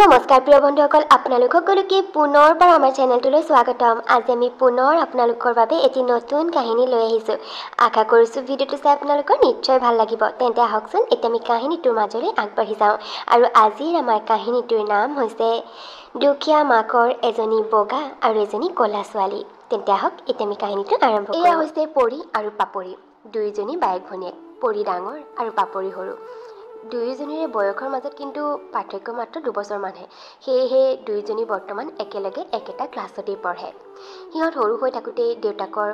নমস্কাৰ প্ৰিয় বন্ধুসকল, আপোনালোক সকলোকে পুনৰবাৰ আমাৰ চেনেলটোলৈ স্বাগতম। আজি আমি পুনৰ আপোনালোকৰ বাবে এটি নতুন কাহিনী লৈ আহিছোঁ। আশা কৰিছোঁ ভিডিঅ'টো চাই আপোনালোকৰ নিশ্চয় ভাল লাগিব। তেন্তে আহকচোন এতিয়া আমি কাহিনীটোৰ মাজলৈ আগবাঢ়ি যাওঁ। আৰু আজিৰ আমাৰ কাহিনীটোৰ নাম হৈছে দুখীয়া মাকৰ এজনী বগা আৰু এজনী ক'লা ছোৱালী। তেন্তে আহক এতিয়া আমি কাহিনীটো আৰম্ভ কৰোঁ। এয়া হৈছে পৰী আৰু পাপৰি, দুয়োজনী বায়েক ভনীয়েক। পৰী ডাঙৰ আৰু পাপৰি সৰু। দুয়োজনীৰে বয়সৰ মাজত কিন্তু পাৰ্থক্য মাত্ৰ 2 বছৰমানহে। সেয়েহে দুয়োজনী বৰ্তমান একেলগে একেটা ক্লাছতেই পঢ়ে। সিহঁত সৰু হৈ থাকোঁতেই দেউতাকৰ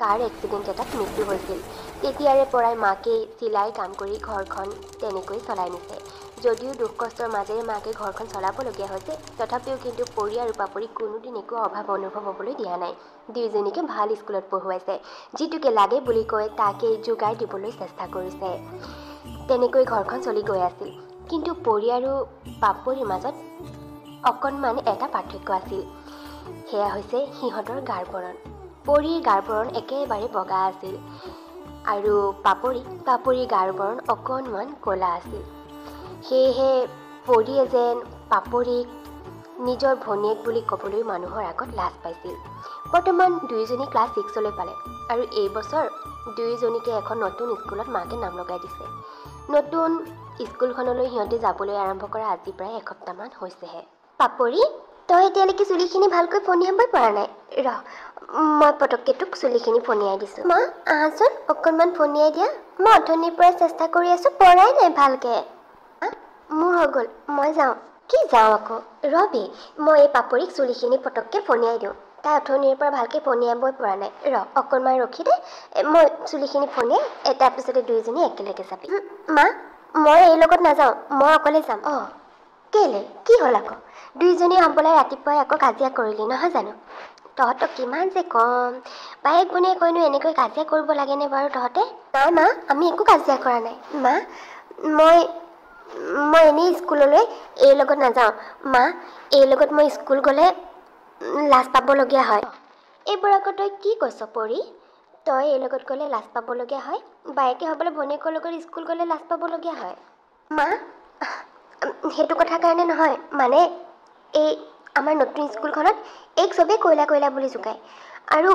কাৰ এক্সিডেণ্ট এটাত মৃত্যু হৈছিল। তেতিয়াৰে পৰাই মাকে চিলাই কাম কৰি ঘৰখন তেনেকৈ চলাই নিছে। যদিও দুখ কষ্টৰ মাজেৰে মাকে ঘৰখন চলাবলগীয়া হৈছে, তথাপিও কিন্তু পৰী আৰু পাপৰি কোনোদিন একো অভাৱ অনুভৱ হ'বলৈ দিয়া নাই। দুয়োজনীকে ভাল স্কুলত পঢ়ুৱাইছে। যিটোকে লাগে বুলি কৈ তাকেই যোগাৰ দিবলৈ চেষ্টা কৰিছে। তেনেকৈ ঘৰখন চলি গৈ আছিল। কিন্তু পৰী আৰু পাপৰিৰ মাজত অকণমান এটা পাৰ্থক্য আছিল। সেয়া হৈছে সিহঁতৰ গাৰ বৰণ। পৰীৰ গাৰ বৰণ একেবাৰে বগা আছিল আৰু পাপৰিৰ গাৰ বৰণ অকণমান ক'লা আছিল। সেয়েহে পৰীয়ে যেন পাপৰিক নিজৰ ভনীয়েক বুলি ক'বলৈ মানুহৰ আগত লাজ পাইছিল। বৰ্তমান দুয়োজনী ক্লাছ 6লৈ পালে আৰু এইবছৰ দুয়োজনীকে এখন নতুন স্কুলত মাকে নাম লগাই দিছে। নতুন স্কুলখনলৈ সিহঁতে যাবলৈ আৰম্ভ কৰা আজি প্ৰায় এসপ্তাহমান হৈছেহে। পাপৰি, তই এতিয়ালৈকে চুলিখিনি ভালকৈ ফণিয়াবই পৰা নাই। মই পটককৈ তোক চুলিখিনি ফণিয়াই দিছোঁ। মা, আহাচোন অকণমান ফণিয়াই দিয়া। মই অথনিৰ পৰা চেষ্টা কৰি আছোঁ, পৰাই নাই ভালকৈ। মোৰ হৈ গ'ল, মই যাওঁ। কি যাওঁ আকৌ? ৰবি, মই এই পাপৰিক চুলিখিনি পটককৈ ফণিয়াই দিওঁ। তাই অথনিৰ পৰা ভালকৈ ফণিয়াবই পৰা নাই। অকণমান ৰখি দে, মই চুলিখিনি ফণিয়াই তাৰপিছতে দুয়োজনী একেলগে যাবি। মা, মই এই লগত নাযাওঁ, মই অকলে যাম। কেলে? কি হ'ল আকৌ? দুয়োজনী হ'বলৈ ৰাতিপুৱাই আকৌ কাজিয়া কৰিলি নহয় জানো? তহঁতক কিমান যে কম, বায়েক ভনীয়েক কৈনো এনেকৈ কাজিয়া কৰিব লাগেনে বাৰু তহঁতে? নাই মা, আমি একো কাজিয়া কৰা নাই। মা, মই এনেই স্কুললৈ এই লগত নাযাওঁ। মা, এই লগত মই স্কুল গ'লে লাজ পাবলগীয়া হয়। এইবোৰ আকৌ তই কি কৈছ পৰী? তই এই লগত গ'লে লাজ পাবলগীয়া হয়? বায়েকে হ'বলৈ ভনীয়েকৰ লগত স্কুল গ'লে লাজ পাবলগীয়া হয়? মা, সেইটো কথাৰ কাৰণে নহয়। মানে এই আমাৰ নতুন স্কুলখনত এইক চবেই কয়লা কয়লা বুলি জোকায় আৰু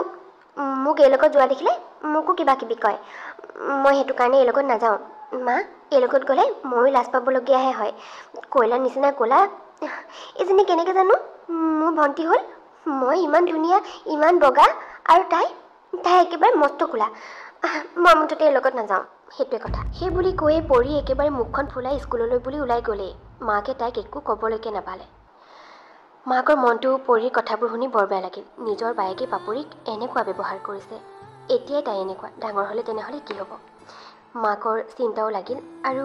মোক এই লগত যোৱা দেখিলে মোকো কিবা কিবি কয়। মই সেইটো কাৰণে এই লগত নাযাওঁ। মা, এই লগত গ'লে ময়ো লাজ পাবলগীয়াহে হয়। কয়লাৰ নিচিনা ক'লা এইজনী কেনেকৈ জানো মোৰ ভণ্টি হ'ল? মই ইমান ধুনীয়া, ইমান বগা আৰু তাই একেবাৰে মস্ত ক'লা। মই মুঠতে এই লগত নাযাওঁ, সেইটোৱে কথা। সেই বুলি কৈয়ে পৰী একেবাৰে মুখখন ফুলাই স্কুললৈ বুলি ওলাই গ'লেই। মাকে তাইক একো ক'বলৈকে নাপালে। মাকৰ মনটো পৰীৰ কথাবোৰ শুনি বৰ বেয়া লাগিল। নিজৰ বায়েকে পাপৰিক এনেকুৱা ব্যৱহাৰ কৰিছে। এতিয়াই তাই এনেকুৱা, ডাঙৰ হ'লে তেনেহ'লে কি হ'ব? মাকৰ চিন্তাও লাগিল আৰু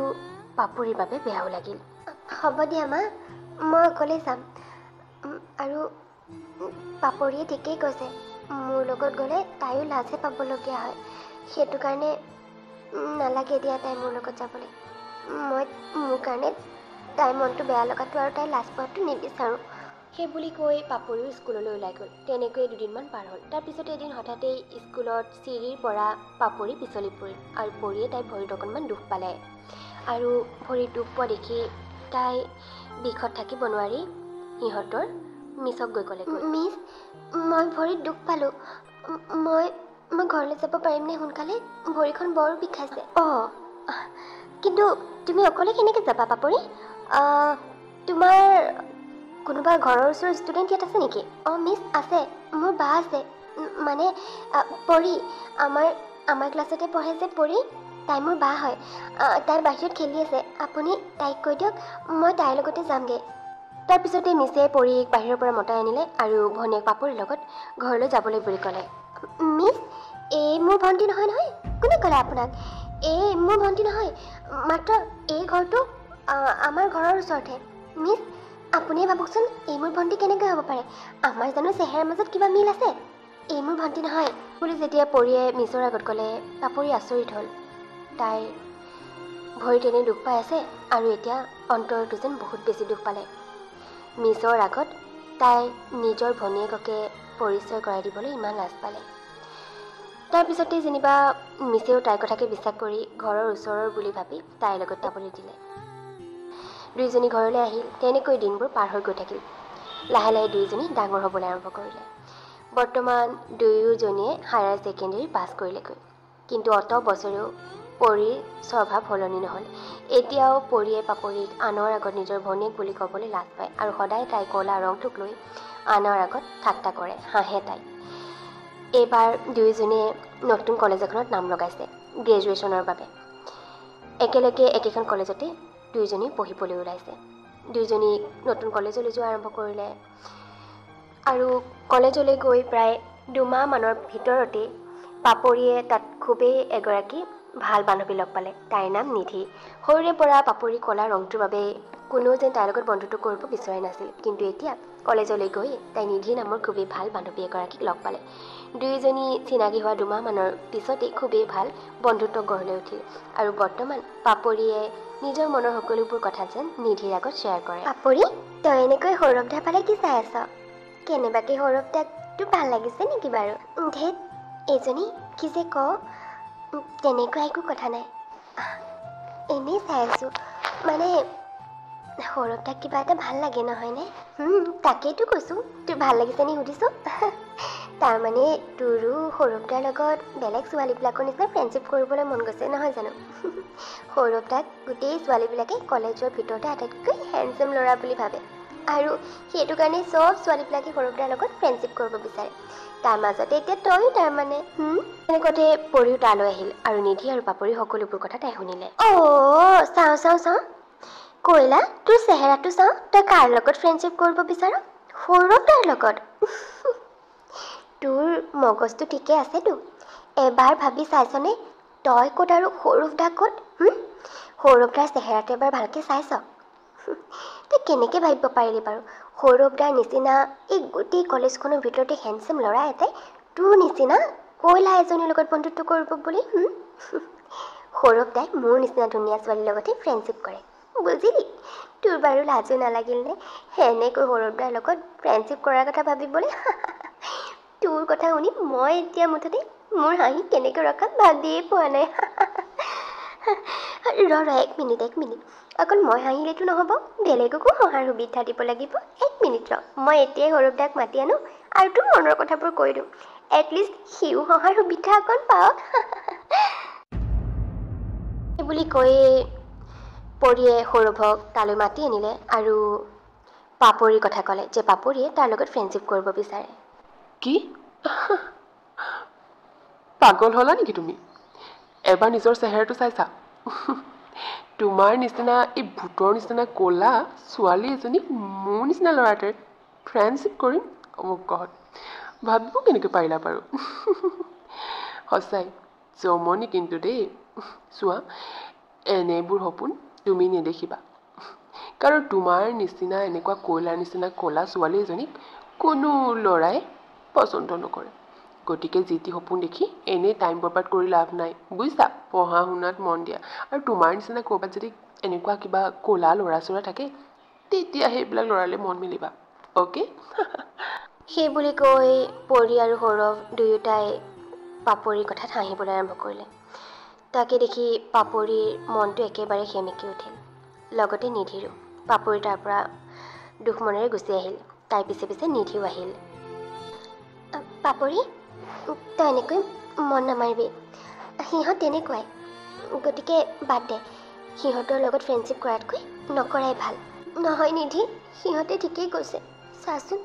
পাপৰিৰ বাবে বেয়াও লাগিল। হ'ব দিয়া মা, মই অকলে যাম। আৰু পাপৰিয়ে ঠিকেই কৈছে, মোৰ লগত গ'লে তাইও লাজহে পাবলগীয়া হয়। সেইটো কাৰণে নালাগে দিয়া তাই মোৰ লগত যাবলৈ। মোৰ কাৰণে তাইৰ মনটো বেয়া লগাটো আৰু তাই লাজ পোৱাটো নিবিচাৰোঁ। সেই বুলি কৈ পাপৰিও স্কুললৈ ওলাই গ'ল। তেনেকৈয়ে দুদিনমান পাৰ হ'ল। তাৰপিছতে এদিন হঠাতেই স্কুলত চিৰিৰ পৰা পাপৰি পিছলি পৰিল আৰু পৰীয়ে তাইৰ ভৰিত অকণমান দুখ পালে। আৰু ভৰিত দুখ পোৱা দেখি তাই বিষত থাকিব নোৱাৰি সিহঁতৰ মিছক গৈ ক'লেগৈ, মিছ, মই ভৰিত দুখ পালোঁ। মই ঘৰলৈ যাব পাৰিমনে সোনকালে? ভৰিখন বৰ বিষাইছে। কিন্তু তুমি অকলে কেনেকৈ যাবা পাপৰি? তোমাৰ কোনোবা ঘৰৰ ওচৰৰ ষ্টুডেণ্ট ইয়াত আছে নেকি? মিছ আছে, মোৰ বা আছে। মানে পৰী, আমাৰ ক্লাছতে পঢ়ে যে পৰী, তাই মোৰ বা হয়। তাই বাহিৰত খেলি আছে। আপুনি তাইক কৈ দিয়ক মই তাইৰ লগতে যামগৈ। তাৰপিছতে মিছে পৰীক বাহিৰৰ পৰা মতাই আনিলে আৰু ভনীয়েক পাপৰিৰ লগত ঘৰলৈ যাবলৈ বুলি ক'লে। মিছ, এই মোৰ ভণ্টি নহয়। কোনে ক'লে আপোনাক? এই মোৰ ভণ্টি নহয়, মাত্ৰ এই ঘৰটো আমাৰ ঘৰৰ ওচৰতহে। মিছ, আপুনিয়ে ভাবকচোন, এই মোৰ ভণ্টি কেনেকৈ হ'ব পাৰে? আমাৰ জানো চেহেৰাৰ মাজত কিবা মিল আছে? এই মোৰ ভণ্টি নহয় বুলি যেতিয়া পৰীয়ে মিছৰ আগত ক'লে, পাপৰি আচৰিত হ'ল। তাইৰ ভৰিত এনেই দুখ পাই আছে আৰু এতিয়া অন্তৰটো যেন বহুত বেছি দুখ পালে। মিছৰ আগত তাই নিজৰ ভনীয়েককে পৰিচয় কৰাই দিবলৈ ইমান লাজ পালে। তাৰপিছতে যেনিবা মিছেও তাইৰ কথাকে বিশ্বাস কৰি ঘৰৰ ওচৰৰ বুলি ভাবি তাইৰ লগত যাবলৈ দিলে। দুয়োজনী ঘৰলৈ আহিল। তেনেকৈ দিনবোৰ পাৰ হৈ গৈ থাকিল। লাহে লাহে দুয়োজনী ডাঙৰ হ'বলৈ আৰম্ভ কৰিলে। বৰ্তমান দুয়োজনীয়ে হায়াৰ ছেকেণ্ডেৰী পাছ কৰিলেগৈ। কিন্তু অত বছৰেও পৰীৰ স্বভাৱ সলনি নহ'ল। এতিয়াও পৰীয়ে পাপৰিক আনৰ আগত নিজৰ ভনীয়েক বুলি ক'বলৈ লাজ পায় আৰু সদায় তাই ক'লা ৰংটোক লৈ আনৰ আগত ঠাট্টা কৰে, হাঁহে তাই। এইবাৰ দুয়োজনীয়ে নতুন কলেজ এখনত নাম লগাইছে গ্ৰেজুৱেশ্যনৰ বাবে। একেলগে একেখন কলেজতে দুয়োজনী পঢ়িবলৈ ওলাইছে। দুয়োজনী নতুন কলেজলৈ যোৱা আৰম্ভ কৰিলে আৰু কলেজলৈ গৈ প্ৰায় 2 মাহমানৰ ভিতৰতেই পাপৰিয়ে তাত খুবেই এগৰাকী ভাল বান্ধৱী লগ পালে। তাইৰ নাম নিধি। সৰুৰে পৰা পাপৰি ক'লা ৰংটোৰ বাবে কোনেও যেন তাইৰ লগত বন্ধুত্ব কৰিব বিচৰা নাছিল। কিন্তু এতিয়া কলেজলৈ গৈ তাই নিধি নামৰ খুবেই ভাল বান্ধৱী এগৰাকীক লগ পালে। দুয়োজনী চিনাকি হোৱা 2 মাহমানৰ পিছতেই খুবেই ভাল বন্ধুত্ব গঢ় লৈ উঠিল আৰু বৰ্তমান পাপৰিয়ে নিজৰ মনৰ সকলোবোৰ কথা যেন নিধিৰ আগত শ্বেয়াৰ কৰে। পাপৰি, তই এনেকৈ সৌৰভ দাৰ ফালে কি চাই আছ? কেনেবাকৈ সৌৰভ দাক তোৰ ভাল লাগিছে নেকি বাৰু? ধেত, এইজনী কি যে ক, তেনেকুৱা একো কথা নাই, এনেই চাই আছোঁ। মানে সৌৰভ দাক কিবা এটা ভাল লাগে নহয়নে? তাকেইতো কৈছোঁ, তোৰ ভাল লাগিছে নি সুধিছোঁ। তাৰমানে তোৰো সৌৰভ দাৰ লগত বেলেগ ছোৱালীবিলাকৰ নিচিনা ফ্ৰেণ্ডশ্বিপ কৰিবলৈ মন গৈছে নহয় জানো? সৌৰভ দাক গোটেই ছোৱালীবিলাকে কলেজৰ ভিতৰতে আটাইতকৈ হেণ্ডচাম ল'ৰা বুলি ভাবে আৰু সেইটো কাৰণে চব ছোৱালীবিলাকে সৌৰভ দাৰ লগত ফ্ৰেণ্ডশ্বিপ কৰিব বিচাৰে। তাৰ মাজতে এতিয়া তয়ো তাৰমানে এনেকুৱাতে পৰীও তালৈ আহিল আৰু নিধি আৰু পাপৰি সকলোবোৰ কথা তাই শুনিলে। চাওঁ কৈলা, তোৰ চেহেৰাটো চাওঁ, তই কাৰ লগত ফ্ৰেণ্ডশ্বিপ কৰিব বিচাৰ? সৌৰভ দাৰ লগত। তোৰ মগজটো ঠিকে আছেতো। এবাৰ ভাবি চাইছনে তই ক'ত আৰু সৌৰভ দা ক'ত? সৌৰভ দাৰ চেহেৰাটো এবাৰ ভালকৈ চাইছ? তই কেনেকৈ ভাবিব পাৰিলি বাৰু সৌৰভ দাৰ নিচিনা এই গোটেই কলেজখনৰ ভিতৰতে হেণ্ডচাম ল'ৰা এটাই তোৰ নিচিনা কৈলা এজনীৰ লগত বন্ধুত্ব কৰিব বুলি? সৌৰভ দাই মোৰ নিচিনা ধুনীয়া ছোৱালীৰ লগতে ফ্ৰেণ্ডশ্বিপ কৰে, বুজিলি? তোৰ বাৰু লাজো নালাগিলনে এনেকৈ সৌৰভ দাৰ লগত ফ্ৰেণ্ডশ্বিপ কৰাৰ কথা ভাবিবলৈ? তোৰ কথা শুনি মই এতিয়া মুঠতে মোৰ হাঁহি কেনেকৈ ৰখাম ভাবিয়ে পোৱা নাই। এক মিনিট অকল মই হাঁহিলেতো নহ'ব, বেলেগকো সঁহাৰ সুবিধা দিব লাগিব। 1 মিনিট মই এতিয়াই সৌৰভ দাক মাতি আনো আৰু তোৰ মনৰ কথাবোৰ কৈ দিওঁ। এটলিষ্ট সিও সঁহাৰ সুবিধা অকণ পাওক। বুলি কৈয়ে পৰীয়ে সৌৰভক তালৈ মাতি আনিলে আৰু পাপৰিৰ কথা ক'লে যে পাপৰিয়ে তাৰ লগত ফ্ৰেণ্ডশ্বিপ কৰিব বিচাৰে। কি? পাগল হ'লা নেকি তুমি? এবাৰ নিজৰ চেহেৰাটো চাইছা? তোমাৰ নিচিনা এই ভূতৰ নিচিনা ক'লা ছোৱালী এজনীক মোৰ নিচিনা ল'ৰা এটাই ফ্ৰেণ্ডশ্বিপ কৰিম? অ' গড, ভাবিব কেনেকৈ পাৰিলা বাৰু? সঁচাই জমনি কিন্তু দেই। চোৱা, এনেবোৰ সপোন তুমি নেদেখিবা, কাৰণ তোমাৰ নিচিনা এনেকুৱা কৈলাৰ নিচিনা ক'লা ছোৱালী এজনীক কোনো ল'ৰাই পচন্দ নকৰে। গতিকে যি টি সপোন দেখি এনেই টাইম বৰবাদ কৰি লাভ নাই, বুজিছা? পঢ়া শুনাত মন দিয়া। আৰু তোমাৰ নিচিনা ক'ৰবাত যদি এনেকুৱা কিবা ক'লা ল'ৰা চৰা থাকে তেতিয়া সেইবিলাক ল'ৰালৈ মন মেলিবা, অ'কে? সেই বুলি কৈ পৰী আৰু সৌৰভ দুয়োটাই পাপৰিৰ কথাত হাঁহিবলৈ আৰম্ভ কৰিলে। তাকে দেখি পাপৰিৰ মনটো একেবাৰে সেমেকি উঠিল, লগতে নিধিৰো। পাপৰি তাৰ পৰা দুখ মনেৰে গুচি আহিল। তাইৰ পিছে পিছে নিধিও আহিল। পাপৰি, তই এনেকৈ মন নামাৰিবি, সিহঁত তেনেকুৱাই, গতিকে বাদ দে। সিহঁতৰ লগত ফ্ৰেণ্ডশ্বিপ কৰাতকৈ নকৰাই ভাল। নহয় নিধি, সিহঁতে ঠিকেই কৈছে। চাচোন,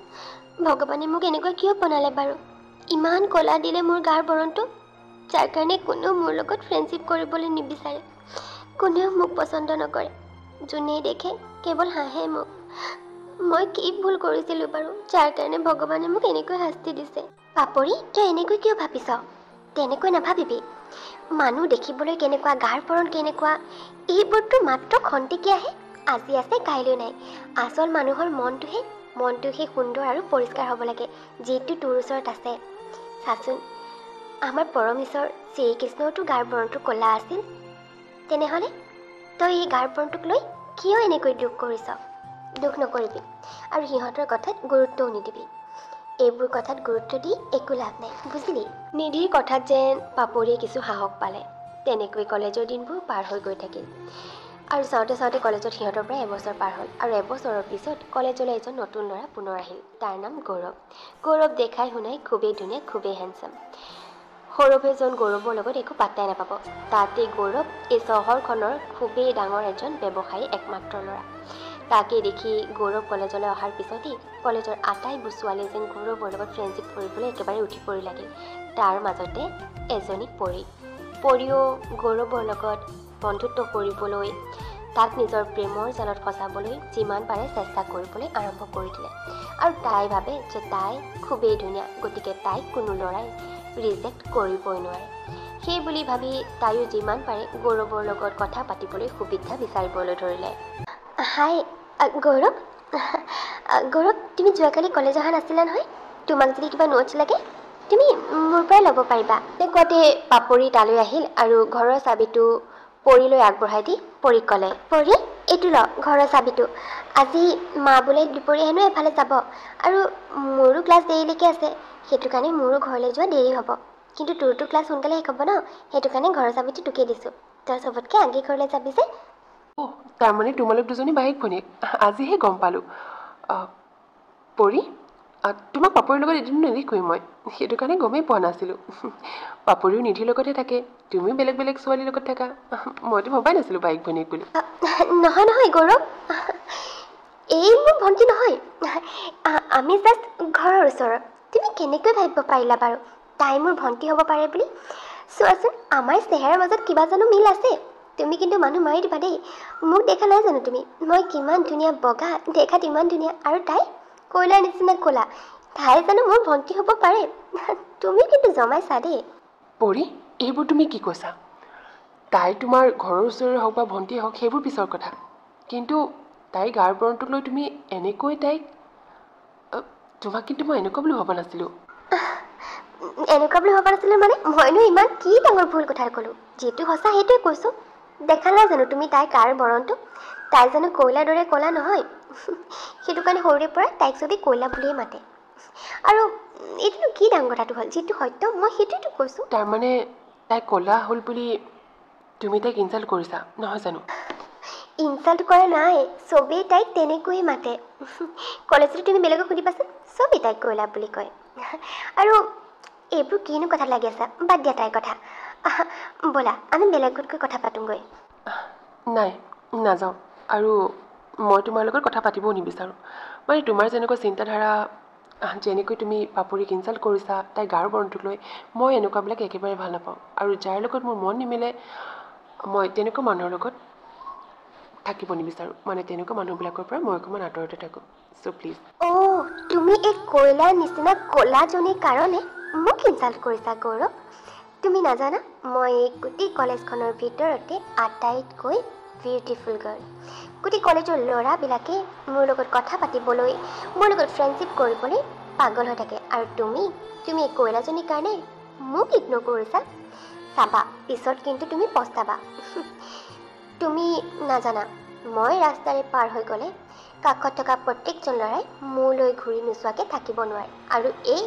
ভগৱানে মোক এনেকুৱা কিয় বনালে বাৰু? ইমান ক'লা দিলে মোৰ গাৰ বৰণটো, যাৰ কাৰণে কোনেও মোৰ লগত ফ্ৰেণ্ডশ্বিপ কৰিবলৈ নিবিচাৰে, কোনেও মোক পচন্দ নকৰে। যোনেই দেখে কেৱল হাঁহে মোক। মই কি ভুল কৰিছিলোঁ বাৰু যাৰ কাৰণে ভগৱানে মোক এনেকৈ শাস্তি দিছে? পাপৰি, তই এনেকৈ কিয় ভাবিছ? তেনেকৈ নাভাবিবি। মানুহ দেখিবলৈ কেনেকুৱা, গাৰ বৰণ কেনেকুৱা, এইবোৰতো মাত্ৰ খন্তেকীয়াহে। আজি আছে কাইলৈ নাই। আচল মানুহৰ মনটো সেই সুন্দৰ আৰু পৰিষ্কাৰ হ'ব লাগে, যিটো তোৰ ওচৰত আছে। চাচোন, আমাৰ পৰম ঈশ্বৰ শ্ৰীকৃষ্ণৰতো গাৰ বৰণটো ক'লা আছিল। তেনেহ'লে তই এই গাৰ বৰণটোক লৈ কিয় এনেকৈ দুখ কৰিছ? দুখ নকৰিবি আৰু সিহঁতৰ কথাত গুৰুত্বও নিদিবি। এইবোৰ কথাত গুৰুত্ব দি একো লাভ নাই, বুজিলি? নিধিৰ কথাত যেন পাপৰিয়ে কিছু সাহস পালে। তেনেকৈ কলেজৰ দিনবোৰ পাৰ হৈ গৈ থাকিল। আৰু চাওঁতে চাওঁতে কলেজত সিহঁতৰ পৰা এবছৰ পাৰ হ'ল আৰু এবছৰৰ পিছত কলেজলৈ এজন নতুন ল'ৰা পুনৰ আহিল। তাৰ নাম গৌৰৱ। গৌৰৱ দেখাই শুনাই খুবেই ধুনীয়া, খুবেই হেণ্ডচাম। সৌৰভেজন গৌৰৱৰ লগত একো পাত্তাই নাপাব। তাতেই গৌৰৱ এই চহৰখনৰ খুবেই ডাঙৰ এজন ব্যৱসায়ী একমাত্ৰ ল'ৰা। তাকে দেখি গৌৰৱ কলেজলৈ অহাৰ পিছতেই কলেজৰ আটাইবোৰ ছোৱালী যেন গৌৰৱৰ লগত ফ্ৰেণ্ডশ্বিপ কৰিবলৈ একেবাৰে উঠি পৰি লাগিল। তাৰ মাজতে এজনী পৰী। পৰীও গৌৰৱৰ লগত বন্ধুত্ব কৰিবলৈ, তাক নিজৰ প্ৰেমৰ জালত ফচাবলৈ যিমান পাৰে চেষ্টা কৰিবলৈ আৰম্ভ কৰি দিলে। আৰু তাই ভাবে যে তাই খুবেই ধুনীয়া, গতিকে তাইক কোনো ল'ৰাই ৰিজেক্ট কৰিবই নোৱাৰে। সেই বুলি ভাবি তাইও যিমান পাৰে গৌৰৱৰ লগত কথা পাতিবলৈ সুবিধা বিচাৰিবলৈ ধৰিলে। হাই গৌৰৱ। গৌৰৱ, তুমি যোৱাকালি কলেজ অহা নাছিলা নহয়? তোমাক যদি কিবা নোটছ লাগে তুমি মোৰ পৰাই ল'ব পাৰিবা। কোৱাতে পাপৰি তালৈ আহিল আৰু ঘৰৰ চাবিটো পৰীলৈ আগবঢ়াই দি পৰীক ক'লে, পৰী এইটো ল ঘৰৰ চাবিটো। আজি মা বোলে দুপৰীয়া হেনো এফালে যাব আৰু মোৰো ক্লাছ দেৰিলৈকে আছে, সেইটো কাৰণে মোৰো ঘৰলৈ যোৱা দেৰি হ'ব। কিন্তু তোৰতো ক্লাছ সোনকালে শেষ হ'ব ন, সেইটো কাৰণে ঘৰৰ চাবিটো তোকে দিছোঁ। তই চবতকৈ আগে ঘৰলৈ যাবি যে। অ' তাৰমানে তোমালোক দুজনী বায়েক ভনীয়েক, আজিহে গম পালোঁ। পৰী, তোমাক পাপৰিৰ লগত এদিনো নেদেখোৱেই মই, সেইটো কাৰণে গমেই পোৱা নাছিলোঁ। পাপৰিও নিধিৰ লগতহে থাকে, তুমিও বেলেগ বেলেগ ছোৱালীৰ লগত থাকা। মইতো ভবাই নাছিলোঁ বায়েক ভনীয়েক বুলি। নহয় নহয় গৌৰৱ, এই মোৰ ভণ্টি নহয়। আমি জাষ্ট ঘৰৰ ওচৰৰ। তুমি কেনেকৈ ভাবিব পাৰিলা বাৰু তাই মোৰ ভণ্টি হ'ব পাৰে বুলি? চোৱাচোন, আমাৰ চেহেৰাৰ মাজত কিবা জানো মিল আছে? তুমি কিন্তু মানুহ মাৰি দিবা দেই। মোক দেখা নাই জানো তুমি? মই কিমান ধুনীয়া বগা, দেখাত ইমান ধুনীয়া, আৰু তাই কয়লাৰ নিচিনা ক'লা। তাই জানো মোৰ ভণ্টি হ'ব পাৰে? তুমি কিন্তু জমাইছা দেই। পৰী, এইবোৰ তুমি কি কৈছা? তাই তোমাৰ ঘৰৰ ওচৰৰে হওক বা ভণ্টিয়ে হওক সেইবোৰ পিছৰ কথা, কিন্তু তাইৰ গাৰ বৰণটোক লৈ তুমি এনেকৈ তাইক, তোমাক কিন্তু মই এনেকুৱা বুলি ভবা নাছিলোঁ। এনেকুৱা বুলি ভবা নাছিলোঁ মানে? মইনো ইমান কি ডাঙৰ ভুল কথা ক'লোঁ? যিটো সঁচা সেইটোৱে কৈছোঁ। দেখা নাই জানো তুমি তাইৰ গাৰ বৰণটো? তাই জানো কয়লাৰ দৰে ক'লা নহয়? সেইটো কাৰণে সৰুৰে পৰা তাইক চবেই কয়লা বুলিয়েই মাতে। আৰু এইটোনো কি ডাঙৰ কথাটো হ'ল? যিটো সত্য মই সেইটোৱেতো কৈছোঁ। তাৰমানে তাই ক'লা হ'ল বুলি তুমি তাইক ইনচাল্ট কৰিছা, নহয় জানো? ইনচাল্ট কৰা নাই, চবেই তাইক তেনেকৈয়ে মাতে। কলেজত তুমি বেলেগক সুধিবাচোন, চবেই তাইক কয়লা বুলি কয়। আৰু এইবোৰ কিনো কথা লাগি আছা? বাদ দিয়া তাইৰ কথা। ব'লা আমি বেলেগত গৈ কথা পাতোঁগৈ। নাই, নাযাওঁ। আৰু মই তোমাৰ লগত কথা পাতিবও নিবিচাৰোঁ। মানে তোমাৰ যেনেকুৱা চিন্তাধাৰা, যেনেকৈ তুমি পাপৰিক ইনচাল্ট কৰিছা তাইৰ গাৰ বৰণটোক লৈ, মই এনেকুৱাবিলাক একেবাৰে ভাল নাপাওঁ। আৰু যাৰ লগত মোৰ মন নিমিলে মই তেনেকুৱা মানুহৰ লগত থাকিব নিবিচাৰোঁ। মানে তেনেকুৱা মানুহবিলাকৰ পৰা মই অকণমান আঁতৰতে থাকোঁ। চ' প্লিজ। অ' তুমি এই কয়লাৰ নিচিনা ক'লাজনীৰ কাৰণে মোক ইনচাল্ট কৰিছা গৌৰৱ? তুমি নাজানা মই এই গোটেই কলেজখনৰ ভিতৰতে আটাইতকৈ বিউটিফুল গাৰ্ল। গোটেই কলেজৰ ল'ৰাবিলাকে মোৰ লগত কথা পাতিবলৈ, মোৰ লগত ফ্ৰেণ্ডশ্বিপ কৰিবলৈ পাগল হৈ থাকে। আৰু তুমি এই কয়লাজনীৰ কাৰণে মোক ইগন'ৰ কৰিছা? চাবা পিছত কিন্তু তুমি পস্তাবা। তুমি নাজানা, মই ৰাস্তাৰে পাৰ হৈ গ'লে কাষত থকা প্ৰত্যেকজন ল'ৰাই মোলৈ ঘূৰি নোচোৱাকৈ থাকিব নোৱাৰে। আৰু এই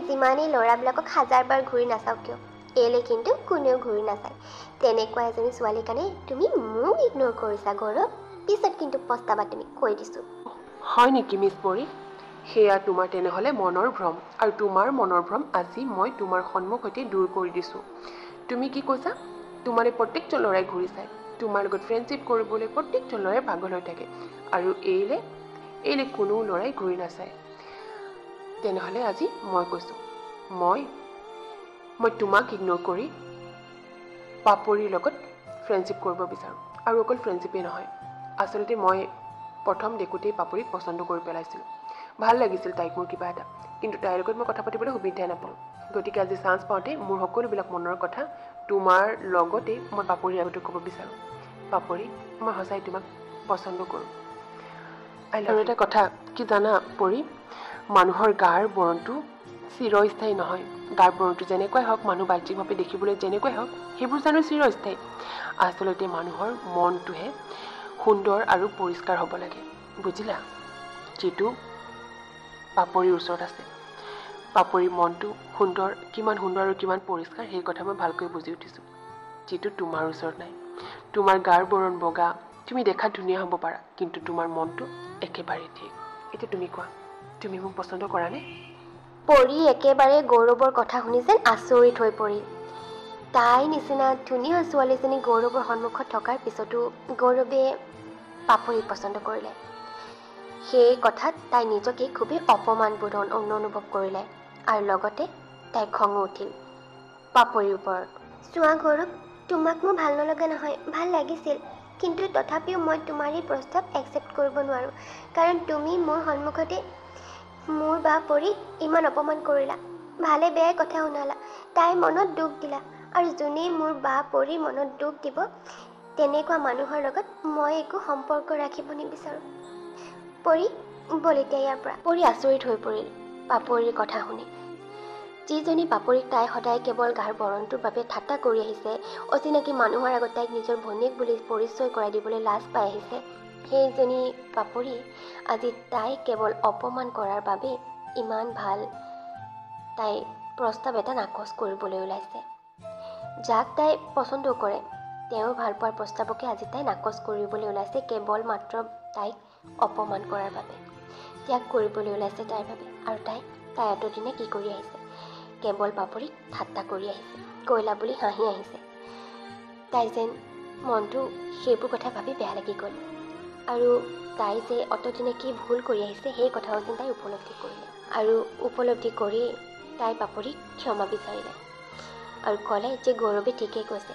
যিমানেই ল'ৰাবিলাকক হাজাৰবাৰ ঘূৰি নাচাওক কিয়, এইলৈ কিন্তু কোনেও ঘূৰি নাচায়। তেনেকুৱা এজনী ছোৱালীৰ কাৰণে তুমি মোক ইগন'ৰ কৰিছা গৌৰৱ। পিছত কিন্তু পস্তাবা তুমি, কৈ দিছোঁ। হয় নেকি মিছ পৰী? সেয়া তোমাৰ তেনেহ'লে মনৰ ভ্ৰম, আৰু তোমাৰ মনৰ ভ্ৰম আজি মই তোমাৰ সন্মুখতে দূৰ কৰি দিছোঁ। তুমি কি কৈছা? তোমালৈ প্ৰত্যেকজন ল'ৰাই ঘূৰি চায়, তোমাৰ লগত ফ্ৰেণ্ডশ্বিপ কৰিবলৈ প্ৰত্যেকজন ল'ৰাই পাগল হৈ থাকে, আৰু এইলে কোনো ল'ৰাই ঘূৰি নাচায়। তেনেহ'লে আজি মই কৈছোঁ, মই তোমাক ইগন'ৰ কৰি পাপৰিৰ লগত ফ্ৰেণ্ডশ্বিপ কৰিব বিচাৰোঁ। আৰু অকল ফ্ৰেণ্ডশ্বিপেই নহয়, আচলতে মই প্ৰথম দেখোঁতেই পাপৰিক পচন্দ কৰি পেলাইছিলোঁ। ভাল লাগিছিল তাইক মোৰ কিবা এটা, কিন্তু তাইৰ লগত মই কথা পাতিবলৈ সুবিধাই নাপালোঁ। গতিকে আজি চান্স পাওঁতে মোৰ সকলোবিলাক মনৰ কথা তোমাৰ লগতে মই পাপৰিৰ আগতে ক'ব বিচাৰোঁ। পাপৰি, মই সঁচাই তোমাক পচন্দ কৰোঁ। আৰু এটা কথা কি জানা পৰী, মানুহৰ গাৰ বৰণটো চিৰস্থায়ী নহয়। গাৰ বৰণটো যেনেকুৱাই হওক, মানুহ বাহ্যিকভাৱে দেখিবলৈ যেনেকুৱাই হওক, সেইবোৰ জানো চিৰস্থায়ী? আচলতে মানুহৰ মনটোহে সুন্দৰ আৰু পৰিষ্কাৰ হ'ব লাগে, বুজিলা? যিটো পাপৰিৰ ওচৰত আছে। পাপৰিৰ মনটো সুন্দৰ, কিমান সুন্দৰ আৰু কিমান পৰিষ্কাৰ সেই কথা মই ভালকৈ বুজি উঠিছোঁ, যিটো তোমাৰ ওচৰত নাই। তোমাৰ গাৰ বৰণ বগা, তুমি দেখাত ধুনীয়া হ'ব পাৰা, কিন্তু তোমাৰ মনটো একেবাৰে ঠিক। এতিয়া তুমি কোৱা, তুমি মোক পচন্দ কৰানে? পৰী একেবাৰে গৌৰৱৰ কথা শুনি যেন আচৰিত হৈ পৰিল। তাই নিচিনা ধুনীয়া ছোৱালীজনী গৌৰৱৰ সন্মুখত থকাৰ পিছতো গৌৰৱে পাপৰিক পচন্দ কৰিলে। সেই কথাত তাই নিজকে খুবেই অপমানবোধ অনুভৱ কৰিলে আৰু লগতে তাইৰ খঙো উঠিল পাপৰিৰ ওপৰত। চোৱা গৌৰৱ, তোমাক মোৰ ভাল নলগা নহয়, ভাল লাগিছিল, কিন্তু তথাপিও মই তোমাৰ এই প্ৰস্তাৱ একচেপ্ট কৰিব নোৱাৰোঁ, কাৰণ তুমি মোৰ সন্মুখতে মোৰ বা পৰীক ইমান অপমান কৰিলা, ভালে বেয়াই কথা শুনালা, তাইৰ মনত দুখ দিলা, আৰু যোনেই মোৰ বা পৰীৰ মনত দুখ দিব তেনেকুৱা মানুহৰ লগত মই একো সম্পৰ্ক ৰাখিব নিবিচাৰোঁ। পৰী, বল এতিয়া ইয়াৰ পৰা। পৰী আচৰিত হৈ পৰিল পাপৰিৰ কথা শুনি। যিজনী পাপৰিক তাই সদায় কেৱল গাৰ বৰণটোৰ বাবে ঠাট্টা কৰি আহিছে, অচিনাকি মানুহৰ আগত তাইক নিজৰ ভনীয়েক বুলি পৰিচয় কৰাই দিবলৈ লাজ পাই আহিছে, সেইজনী পাপৰি আজি তাইক কেৱল অপমান কৰাৰ বাবে ইমান ভাল তাই প্ৰস্তাৱ এটা নাকচ কৰিবলৈ ওলাইছে। যাক তাই পচন্দ কৰে তেওঁ ভাল পোৱাৰ প্ৰস্তাৱকে আজি তাই নাকচ কৰিবলৈ ওলাইছে, কেৱল মাত্ৰ তাইক অপমান কৰাৰ বাবে, ত্যাগ কৰিবলৈ ওলাইছে তাইৰ বাবে। আৰু তাই এতদিনে কি কৰি আহিছে? কেৱল পাপৰিক ঠাট্টা কৰি আহিছে, কয়লা বুলি হাঁহি আহিছে। তাই যেন মনটো সেইবোৰ কথা ভাবি বেয়া লাগি গ'ল, আৰু তাই যে অতদিনে কি ভুল কৰি আহিছে সেই কথাও যেন তাই উপলব্ধি কৰিলে, আৰু উপলব্ধি কৰি তাই পাপৰিক ক্ষমা বিচাৰিলে আৰু ক'লে যে গৌৰৱে ঠিকেই কৈছে,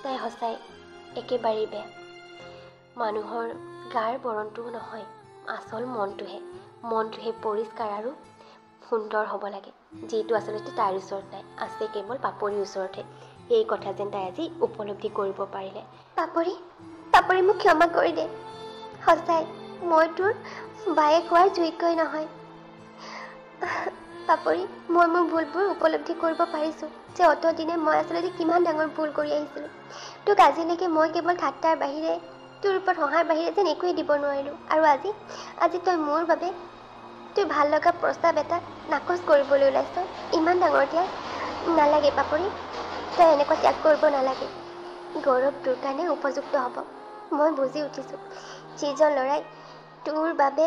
তাই সঁচাই একেবাৰেই বেয়া। মানুহৰ গাৰ বৰণটোও নহয়, আচল মনটোহে পৰিষ্কাৰ আৰু সুন্দৰ হ'ব লাগে, যিটো আচলতে তাইৰ ওচৰত নাই, আছে কেৱল পাপৰিৰ ওচৰতহে। এই কথা যেন তাই আজি উপলব্ধি কৰিব পাৰিলে। পাপৰি মোক ক্ষমা কৰি দে, সঁচাই মই তোৰ বায়েক হোৱাৰ যোগ্যই নহয়। পাপৰি, মই মোৰ ভুলবোৰ উপলব্ধি কৰিব পাৰিছোঁ, যে অতদিনে মই আচলতে কিমান ডাঙৰ ভুল কৰি আহিছিলোঁ। তোক আজিলৈকে মই কেৱল ঠাট্টাৰ বাহিৰে, তোৰ ওপৰত সঁহাৰ বাহিৰে যেন একোৱেই দিব নোৱাৰিলোঁ, আৰু আজি তই মোৰ বাবে তোৰ ভাল লগা প্ৰস্তাৱ এটা নাকচ কৰিবলৈ ওলাইছ। ইমান ডাঙৰ ত্যাগ নালাগে পাপৰি, তই এনেকুৱা ত্যাগ কৰিব নালাগে। গৌৰৱ তোৰ কাৰণে উপযুক্ত হ'ব। মই বুজি উঠিছোঁ, যিজন ল'ৰাই তোৰ বাবে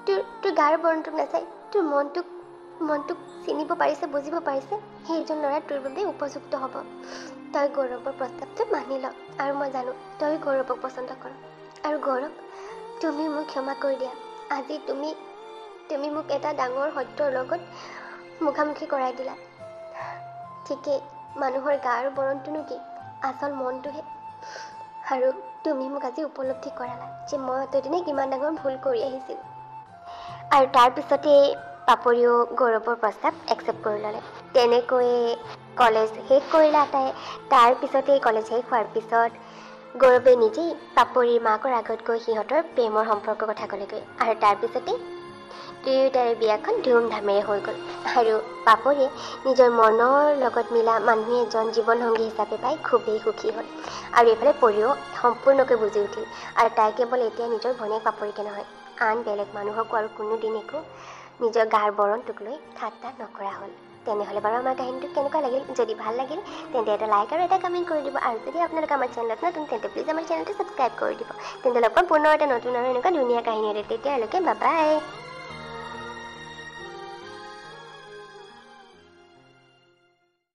তোৰ গাৰ বৰণটোক নাচাই তোৰ মনটোক চিনিব পাৰিছে, বুজিব পাৰিছে, সেইজন ল'ৰা তোৰ বাবে উপযুক্ত হ'ব। তই গৌৰৱৰ প্ৰস্তাৱটো মানি ল, আৰু মই জানো তই গৌৰৱক পচন্দ কৰ। আৰু গৌৰৱ, তুমি মোক ক্ষমা কৰি দিয়া। আজি তুমি মোক এটা ডাঙৰ সত্যৰ লগত মুখামুখি কৰাই দিলা। ঠিকেই, মানুহৰ গাৰ বৰণটোনো কি, আচল মনটোহে। আৰু তুমি মোক আজি উপলব্ধি কৰালা যে মই অতদিনে কিমান ডাঙৰ ভুল কৰি আহিছিলোঁ। আৰু তাৰপিছতেই পাপৰিও গৌৰৱৰ প্ৰস্তাৱ একচেপ্ট কৰি ল'লে। তেনেকৈয়ে কলেজ শেষ কৰিলে আটাই। তাৰপিছতেই কলেজ শেষ হোৱাৰ পিছত গৌৰৱে নিজেই পাপৰিৰ মাকৰ আগত গৈ সিহঁতৰ প্ৰেমৰ সম্পৰ্কৰ কথা ক'লেগৈ, আৰু তাৰপিছতেই দুয়োটাৰে বিয়াখন ধুমধামেৰে হৈ গ'ল। আৰু পাপৰিয়ে নিজৰ মনৰ লগত মিলা মানুহে এজন জীৱনসংগী হিচাপে পাই খুবেই সুখী হ'ল। আৰু এইফালে পৰিও সম্পূৰ্ণকৈ বুজি উঠিল, আৰু তাই কেৱল এতিয়া নিজৰ ভনীয়েক পাপৰিকে নহয়, আন বেলেগ মানুহকো আৰু কোনোদিন একো নিজৰ গাৰ বৰণটোক লৈ ঠাট্টা নকৰা হ'ল। তেনেহ'লে বাৰু আমাৰ কাহিনীটো কেনেকুৱা লাগিল? যদি ভাল লাগিল তেন্তে এটা লাইক আৰু এটা কমেণ্ট কৰি দিব, আৰু যদি আপোনালোক আমাৰ চেনেলত নতুন তেন্তে প্লিজ আমাৰ চেনেলটো ছাবস্ক্ৰাইব কৰি দিব। তেন্তে লগ পাম পুনৰ এটা নতুন আৰু এনেকুৱা ধুনীয়া কাহিনী। তেতিয়ালৈকে বাই বাই।